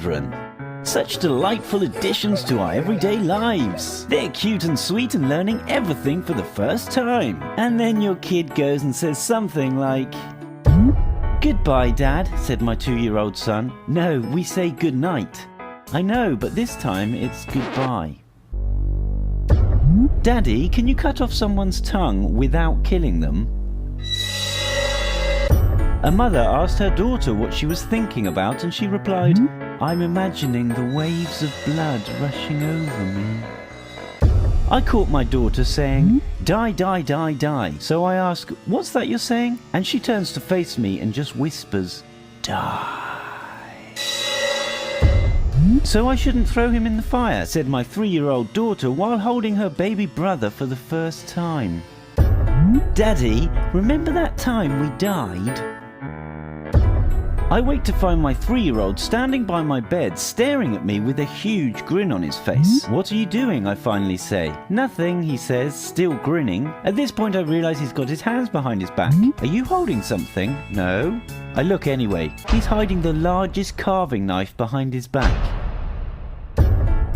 children. Such delightful additions to our everyday lives. They're cute and sweet and learning everything for the first time. And then your kid goes and says something like, "Goodbye, Dad," said my 2-year-old son. "No, we say good night." "I know, but this time it's goodbye." "Daddy, can you cut off someone's tongue without killing them?" A mother asked her daughter what she was thinking about, and she replied, "I'm imagining the waves of blood rushing over me." I caught my daughter saying, "Die, die, die, die." So I ask, "What's that you're saying?" And she turns to face me and just whispers, "Die." "So I shouldn't throw him in the fire," said my 3-year-old daughter while holding her baby brother for the first time. "Daddy, remember that time we died?" I wake to find my 3-year-old standing by my bed staring at me with a huge grin on his face. "What are you doing?" I finally say. "Nothing," he says, still grinning. At this point I realize he's got his hands behind his back. "Are you holding something?" "No." I look anyway. He's hiding the largest carving knife behind his back.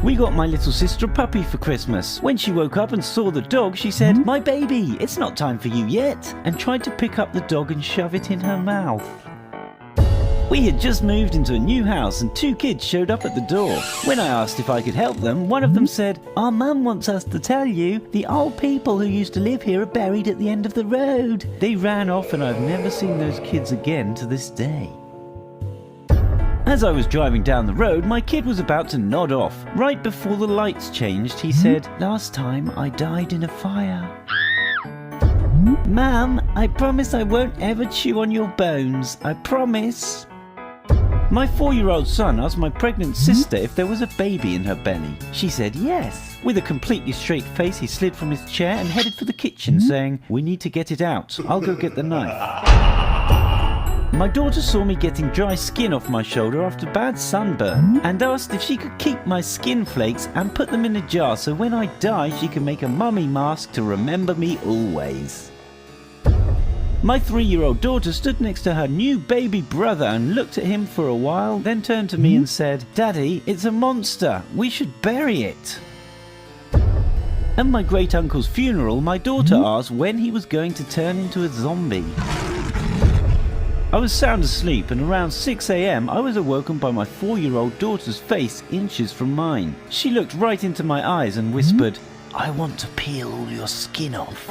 "We got my little sister a puppy for Christmas. When she woke up and saw the dog, she said, 'My baby, it's not time for you yet,' and tried to pick up the dog and shove it in her mouth." We had just moved into a new house and 2 kids showed up at the door. When I asked if I could help them, one of them said, "Our mum wants us to tell you the old people who used to live here are buried at the end of the road." They ran off and I've never seen those kids again to this day. As I was driving down the road, my kid was about to nod off. Right before the lights changed, he said, "Last time I died in a fire." "Mum, I promise I won't ever chew on your bones. I promise." My 4-year-old son asked my pregnant sister if there was a baby in her belly. She said yes. With a completely straight face, he slid from his chair and headed for the kitchen, saying, "We need to get it out. I'll go get the knife." My daughter saw me getting dry skin off my shoulder after bad sunburn and asked if she could keep my skin flakes and put them in a jar so when I die she can make a mummy mask to remember me always. My 3-year-old daughter stood next to her new baby brother and looked at him for a while, then turned to me and said, "Daddy, it's a monster. We should bury it." At my great-uncle's funeral, my daughter asked when he was going to turn into a zombie. I was sound asleep, and around 6 a.m. I was awoken by my 4-year-old daughter's face inches from mine. She looked right into my eyes and whispered, "I want to peel all your skin off."